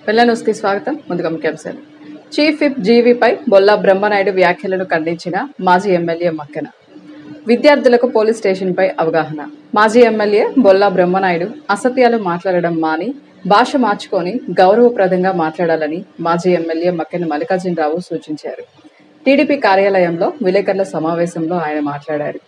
వెల్ల న్యూస్కి స్వాగతం. ముందుగా ముఖ్యాంశాలు. చీఫ్ విప్ జీవీపై బొల్లా బ్రహ్మనాయుడు వ్యాఖ్యలను ఖండించిన మాజీ ఎమ్మెల్యే మక్కెన. విద్యార్థులకు పోలీస్ స్టేషన్పై అవగాహన. మాజీ ఎమ్మెల్యే బొల్లా బ్రహ్మనాయుడు అసత్యాలు మాట్లాడడం మాని భాష మార్చుకొని గౌరవప్రదంగా మాట్లాడాలని మాజీ ఎమ్మెల్యే మక్కెన మల్లికార్జునరావు సూచించారు. టీడీపీ కార్యాలయంలో విలేకరుల సమావేశంలో ఆయన మాట్లాడారు.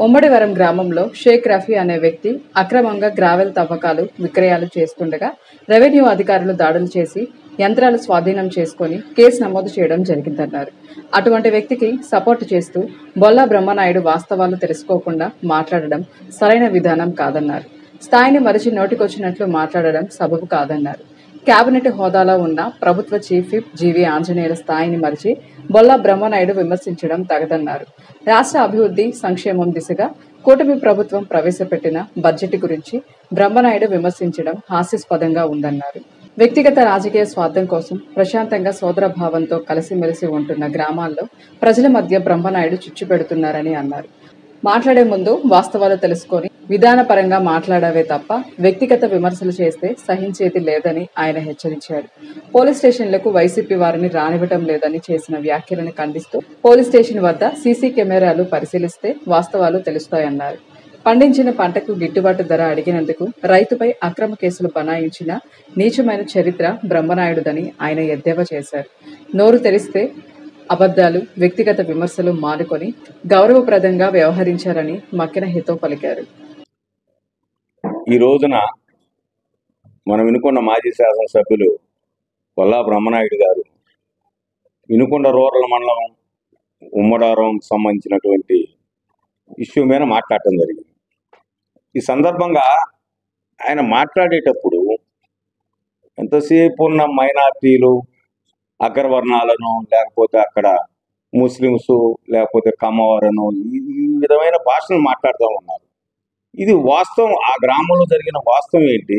ఉమ్మడివరం గ్రామంలో షేక్ రఫీ అనే వ్యక్తి అక్రమంగా గ్రావెల్ తవ్వకాలు విక్రయాలు చేస్తుండగా రెవెన్యూ అధికారులు దాడులు చేసి యంత్రాలు స్వాధీనం చేసుకొని కేసు నమోదు చేయడం జరిగిందన్నారు. అటువంటి వ్యక్తికి సపోర్టు చేస్తూ బొల్లా బ్రహ్మనాయుడు వాస్తవాలు తెలుసుకోకుండా మాట్లాడడం సరైన విధానం కాదన్నారు. స్థాయిని మరిచి నోటికొచ్చినట్లు మాట్లాడడం సబబు కాదన్నారు. కేబినెట్ హోదాలో ఉన్న ప్రభుత్వ చీఫ్ విప్ జీవీ ఆంజనేయుల స్థాయిని మరిచి బొల్లా బ్రహ్మనాయుడు విమర్శించడం తగదన్నారు. రాష్ట్ర అభివృద్ధి సంక్షేమం దిశగా కూటమి ప్రభుత్వం ప్రవేశపెట్టిన బడ్జెట్ గురించి బ్రహ్మనాయుడు విమర్శించడం హాస్యాస్పదంగా ఉందన్నారు. వ్యక్తిగత రాజకీయ స్వార్థం కోసం ప్రశాంతంగా సోదరభావంతో కలిసిమెలిసి ఉంటున్న గ్రామాల్లో ప్రజల మధ్య బ్రహ్మనాయుడు చిచ్చు పెడుతున్నారని అన్నారు. మాట్లాడే ముందు వాస్తవాలు తెలుసుకొని విధానపరంగా మాట్లాడవే తప్ప వ్యక్తిగత విమర్శలు చేస్తే సహించేది లేదని ఆయన హెచ్చరించారు. పోలీస్ స్టేషన్లకు వైసీపీ వారిని రానివ్వటం లేదని చేసిన వ్యాఖ్యలను ఖండిస్తూ పోలీస్ స్టేషన్ వద్ద సీసీ కెమెరాలు పరిశీలిస్తే వాస్తవాలు తెలుస్తాయన్నారు. పండించిన పంటకు గిట్టుబాటు ధర అడిగినందుకు రైతుపై అక్రమ కేసులు బనాయించిన నీచమైన చరిత్ర బ్రహ్మనాయుడుదని ఆయన ఎద్దేవా చేశారు. నోరు తెరిస్తే అబద్ధాలు, వ్యక్తిగత విమర్శలు మానుకొని గౌరవప్రదంగా వ్యవహరించారని మక్కెన హితవు పలికారు. ఈ రోజున మనం వినుకొండ మాజీ శాసనసభ్యులు బొల్లా బ్రహ్మనాయుడు గారు వినుకొండ రూరల్ మండలం ఉమ్మడారం సంబంధించినటువంటి ఇష్యూ మీద మాట్లాడటం జరిగింది. ఈ సందర్భంగా ఆయన మాట్లాడేటప్పుడు ఎంతసేపు ఉన్న మైనార్టీలు, అగ్రవర్ణాలను, లేకపోతే అక్కడ ముస్లిమ్స్, లేకపోతే కమ్మవారను, ఈ విధమైన భాషను మాట్లాడుతూ ఉన్నారు. ఇది వాస్తవం, ఆ గ్రామంలో జరిగిన వాస్తవం ఏంటి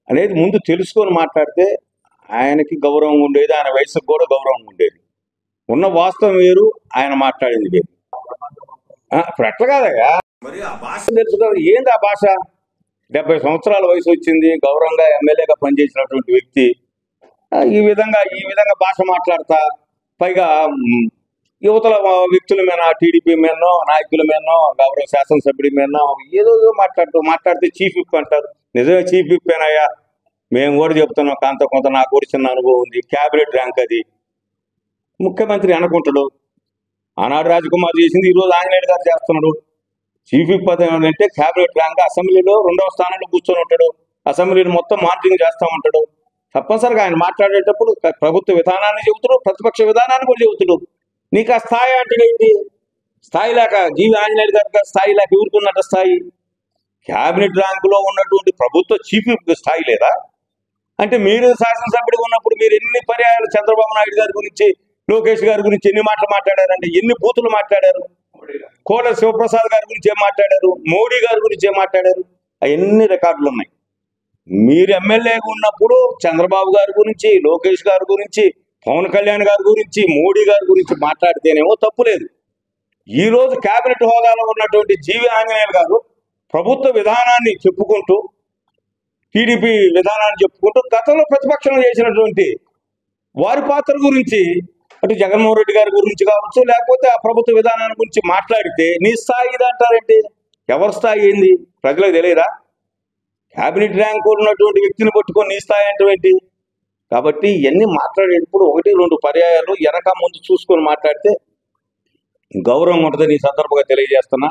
అనేది ముందు తెలుసుకొని మాట్లాడితే ఆయనకి గౌరవం ఉండేది, ఆయన వయసుకు కూడా గౌరవం ఉండేది. ఉన్న వాస్తవం వేరు, ఆయన మాట్లాడింది వేరు. ఇప్పుడు ఎట్లా కాదగా మరి ఆ భాష తెలుసుకోవాలి. ఏంది ఆ భాష? 70 సంవత్సరాల వయసు వచ్చింది, గౌరవంగా ఎమ్మెల్యేగా పనిచేసినటువంటి వ్యక్తి ఈ విధంగా భాష మాట్లాడతా, పైగా యువతల వ్యక్తుల మీద, టీడీపీ మీదనో, నాయకుల మీదనో, గౌరవ శాసనసభ్యుడి మీదనో ఏదో మాట్లాడితే చీఫ్ విప్ అంటారు. నిజమే చీఫ్ విప్ ఏనాయా, మేము కూడా చెప్తున్నాం, కొంత నాకు కూడా చిన్న అనుభవం ఉంది. క్యాబినెట్ ర్యాంక్ అది, ముఖ్యమంత్రి అనుకుంటాడు. ఆనాడు రాజకుమార్ చేసింది ఈరోజు ఆంజనేయుడు గారు చేస్తున్నాడు. చీఫ్ విప్ అంటే క్యాబినెట్ ర్యాంక్, అసెంబ్లీలో 2వ స్థానంలో కూర్చొని ఉంటాడు, అసెంబ్లీని మొత్తం మానిటరింగ్ చేస్తూ ఉంటాడు. తప్పనిసరిగా ఆయన మాట్లాడేటప్పుడు ప్రభుత్వ విధానాన్ని చెబుతాడు, ప్రతిపక్ష విధానాన్ని కూడా చెబుతాడు. నీకు ఆ స్థాయి అంటే ఏంటి? స్థాయి లేక జీవి ఆంజనేయుడు గారి స్థాయి లేక ఎవరుకున్నట్టు స్థాయి? క్యాబినెట్ ర్యాంకులో ఉన్నటువంటి ప్రభుత్వ చీఫ్ విప్ స్థాయి లేదా? అంటే మీరు శాసనసభ్యుడిగా ఉన్నప్పుడు మీరు ఎన్ని పర్యాయాలు చంద్రబాబు నాయుడు గారి గురించి, లోకేష్ గారి గురించి ఎన్ని మాటలు మాట్లాడారంటే, ఎన్ని బూతులు మాట్లాడారు? కోట శివప్రసాద్ గారి గురించి ఏం మాట్లాడారు? మోడీ గారి గురించి ఏం మాట్లాడారు? అవన్నీ రికార్డులు ఉన్నాయి. మీరు ఎమ్మెల్యేగా ఉన్నప్పుడు చంద్రబాబు గారి గురించి, లోకేష్ గారి గురించి, పవన్ కళ్యాణ్ గారి గురించి, మోడీ గారి గురించి మాట్లాడితేనేమో తప్పులేదు. ఈరోజు కేబినెట్ హోదాలో ఉన్నటువంటి జీవి ఆంజనేయులు గారు ప్రభుత్వ విధానాన్ని చెప్పుకుంటూ, టీడీపీ విధానాన్ని చెప్పుకుంటూ, గతంలో ప్రతిపక్షంలో చేసినటువంటి వారి పాత్ర గురించి, అటు జగన్మోహన్ రెడ్డి గారి గురించి కావచ్చు, లేకపోతే ఆ ప్రభుత్వ విధానాన్ని గురించి మాట్లాడితే నీ స్థాయి ఇది అంటారేంటి? ఎవరి స్థాయి ఏంది ప్రజలకు తెలియదా? క్యాబినెట్ ర్యాంక్ ఉన్నటువంటి వ్యక్తిని పట్టుకొని నీ స్థాయి అంటే. కాబట్టి ఇవన్నీ మాట్లాడేటప్పుడు 1-2 పర్యాయాలు వెనక ముందు చూసుకొని మాట్లాడితే గౌరవం ఉంటుందని ఈ సందర్భంగా తెలియజేస్తున్నా.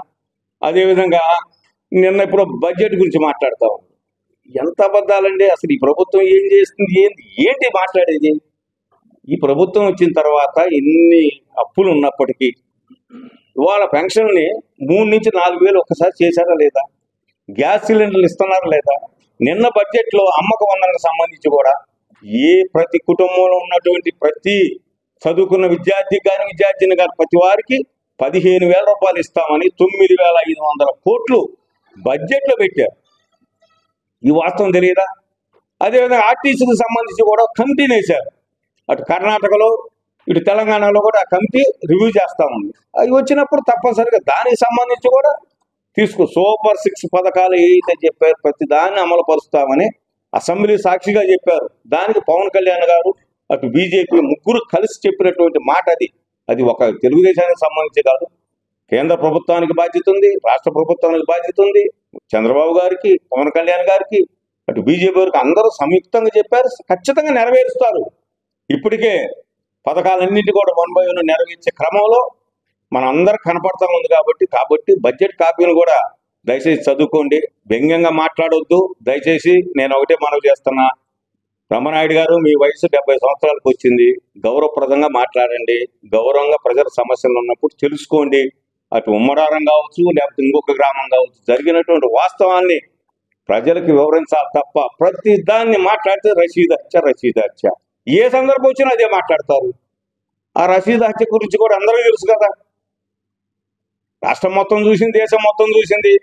అదేవిధంగా నిన్న ఇప్పుడు బడ్జెట్ గురించి మాట్లాడతాం. ఎంత అబద్ధాలండి అసలు! ఈ ప్రభుత్వం ఏం చేస్తుంది, ఏంటి మాట్లాడేది? ఈ ప్రభుత్వం వచ్చిన తర్వాత ఎన్ని అప్పులు ఉన్నప్పటికీ ఇవాళ పెన్షన్ని 3 నుంచి 4 వేలు ఒక్కసారి చేశారా లేదా? గ్యాస్ సిలిండర్లు ఇస్తున్నారా లేదా? నిన్న బడ్జెట్లో అమ్మక వందనకు సంబంధించి కూడా ప్రతి కుటుంబంలో ఉన్నటువంటి ప్రతి చదువుకున్న విద్యార్థికి కానీ, విద్యార్థిని కానీ ప్రతి వారికి 15,000 రూపాయలు ఇస్తామని 9,500 కోట్లు బడ్జెట్లో పెట్టారు. ఈ వాస్తవం తెలియదా? అదేవిధంగా ఆర్టీసీకి సంబంధించి కూడా కమిటీని వేశారు. అటు కర్ణాటకలో, ఇటు తెలంగాణలో కూడా ఆ కమిటీ రివ్యూ చేస్తా ఉంది. అవి వచ్చినప్పుడు తప్పనిసరిగా దానికి సంబంధించి కూడా సూపర్ 6 పథకాలు ఏదైతే చెప్పారు ప్రతి దాన్ని అమలు పరుస్తామని అసెంబ్లీ సాక్షిగా చెప్పారు. దానికి పవన్ కళ్యాణ్ గారు అటు బీజేపీ ముగ్గురు కలిసి చెప్పినటువంటి మాట అది. అది ఒక తెలుగుదేశానికి సంబంధించి కాదు, కేంద్ర ప్రభుత్వానికి బాధ్యత ఉంది, రాష్ట్ర ప్రభుత్వానికి బాధ్యత ఉంది, చంద్రబాబు గారికి, పవన్ కళ్యాణ్ గారికి, అటు బీజేపీ గారికి అందరూ సంయుక్తంగా చెప్పారు. ఖచ్చితంగా నెరవేరుస్తారు. ఇప్పటికే పథకాలన్నింటి కూడా 1 by 1 నెరవేర్చే క్రమంలో మన అందరికి కనపడతా ఉంది. కాబట్టి బడ్జెట్ కాపీని కూడా దయచేసి చదువుకోండి, వ్యంగ్యంగా మాట్లాడొద్దు. దయచేసి నేను ఒకటే మనవి చేస్తున్నా, బ్రహ్మనాయుడు గారు మీ వయసు 70 సంవత్సరాలకు వచ్చింది, గౌరవప్రదంగా మాట్లాడండి, గౌరవంగా ప్రజల సమస్యలు ఉన్నప్పుడు తెలుసుకోండి. అటు ఉమ్మడారం కావచ్చు, లేకపోతే ఇంకొక గ్రామం కావచ్చు, జరిగినటువంటి వాస్తవాన్ని ప్రజలకు వివరించాలి తప్ప ప్రతి దాన్ని మాట్లాడితే రషీద్ హత్య ఏ సందర్భం వచ్చినా అదే మాట్లాడతారు. ఆ రషీద్ హత్య గురించి కూడా అందరూ తెలుసు కదా, రాష్ట్రం మొత్తం చూసింది, దేశం మొత్తం చూసింది.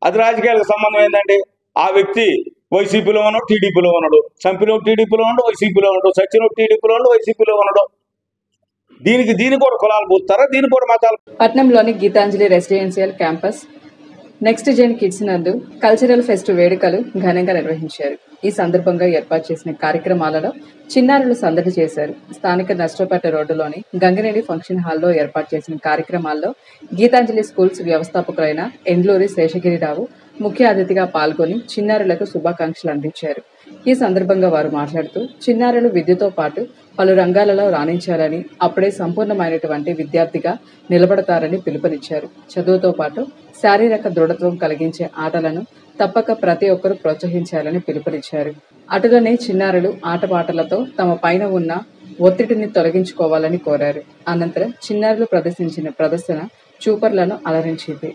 అది రాజకీయాలకు సంబంధం ఏంటంటే ఆ వ్యక్తి వైసీపీలో ఉన్నాడు, టీడీపీలో ఉన్నాడు, చంపిన టీడీపీలో ఉన్నాడు, వైసీపీలో ఉన్నాడు, సచిన టీడీపీలో ఉన్నాడు, వైసీపీలో ఉన్నాడు. దీనికి కూడా కులాలు పోతారా, దీనికి కూడా మతాలు. పట్నంలోని Geetanjali residential campus next gen kids నందు కల్చరల్ ఫెస్ట్ వేడుకలు ఘనంగా నిర్వహించారు. ఈ సందర్భంగా ఏర్పాటు చేసిన కార్యక్రమాలలో చిన్నారులు సందడి చేశారు. స్థానిక నష్టపేట రోడ్డులోని గంగినేని ఫంక్షన్ హాల్లో ఏర్పాటు చేసిన కార్యక్రమాల్లో గీతాంజలి స్కూల్స్ వ్యవస్థాపకులైన ఎండ్లూరి శేషగిరిరావు ముఖ్య అతిథిగా పాల్గొని చిన్నారులకు శుభాకాంక్షలు అందించారు. ఈ సందర్భంగా వారు మాట్లాడుతూ చిన్నారులు విద్యతో పాటు పలు రంగాలలో రాణించాలని, అప్పుడే సంపూర్ణమైనటువంటి విద్యార్థిగా నిలబడతారని పిలుపునిచ్చారు. చదువుతో పాటు శారీరక దృఢత్వం కలిగించే ఆటలను తప్పక ప్రతి ఒక్కరూ ప్రోత్సహించాలని పిలుపునిచ్చారు. అటులనే చిన్నారులు ఆటపాటలతో తమ పైన ఉన్న ఒత్తిడిని తొలగించుకోవాలని కోరారు. అనంతరం చిన్నారులు ప్రదర్శించిన ప్రదర్శన చూపర్లను అలరించింది.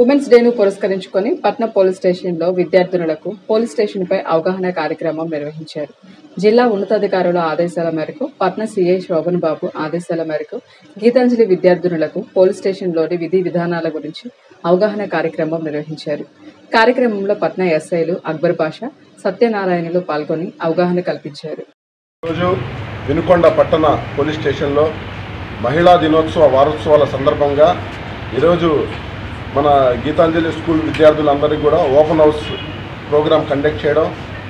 ఉమెన్స్ డేను పురస్కరించుకొని పట్నం పోలీస్ స్టేషన్లో విద్యార్థినులకు పోలీస్ స్టేషన్పై అవగాహన కార్యక్రమం నిర్వహించారు. జిల్లా ఉన్నతాధికారుల ఆదేశాల మేరకు పట్నం సీఐ శోభన్ బాబు ఆదేశాల మేరకు గీతాంజలి విద్యార్థినులకు పోలీస్ స్టేషన్లోని విధి విధానాల గురించి అవగాహన కార్యక్రమం నిర్వహించారు. కార్యక్రమంలో పట్నం ఎస్ఐలు అక్బర్ బాషా, సత్యనారాయణలు పాల్గొని అవగాహన కల్పించారు. రోజు వినుకొండ పట్టణ పోలీస్ స్టేషన్లో మహిళా దినోత్సవ వారోత్సవాల సందర్భంగా ఈరోజు మన గీతాంజలి స్కూల్ విద్యార్థులందరికీ కూడా ఓపెన్ హౌస్ ప్రోగ్రాం కండక్ట్ చేయడం,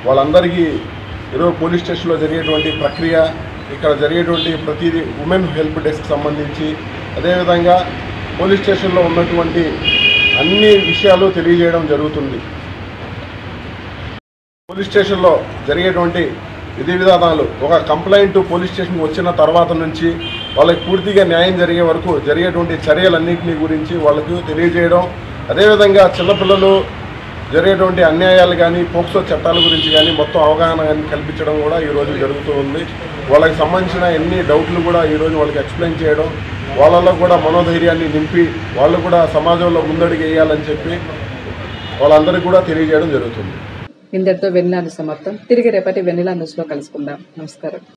వాళ్ళందరికీ ఈరోజు పోలీస్ స్టేషన్లో జరిగేటువంటి ప్రక్రియ, ఇక్కడ జరిగేటువంటి ప్రతిదీ ఉమెన్ హెల్ప్ డెస్క్ సంబంధించి, అదేవిధంగా పోలీస్ స్టేషన్లో ఉన్నటువంటి అన్ని విషయాలు తెలియజేయడం జరుగుతుంది. పోలీస్ స్టేషన్లో జరిగేటువంటి విధి విధానాలు, ఒక కంప్లైంట్ పోలీస్ స్టేషన్కి వచ్చిన తర్వాత నుంచి వాళ్ళకి పూర్తిగా న్యాయం జరిగే వరకు జరిగేటువంటి చర్యలన్నింటినీ గురించి వాళ్ళకు తెలియజేయడం, అదేవిధంగా చిన్నపిల్లలు జరిగేటువంటి అన్యాయాలు కానీ, పోక్సో చట్టాల గురించి కానీ మొత్తం అవగాహన కానీ కల్పించడం కూడా ఈరోజు జరుగుతూ ఉంది. వాళ్ళకి సంబంధించిన ఎన్ని డౌట్లు కూడా ఈరోజు వాళ్ళకి ఎక్స్ప్లెయిన్ చేయడం, వాళ్ళలో కూడా మనోధైర్యాన్ని నింపి వాళ్ళు కూడా సమాజంలో ముందడుగు వేయాలని చెప్పి వాళ్ళందరికీ కూడా తెలియజేయడం జరుగుతుంది. ఇంతటితో వెన్నెల సమాప్తం. తిరిగి రేపటి వెన్నెల న్యూస్లో కలుసుకుందాం. నమస్కారం.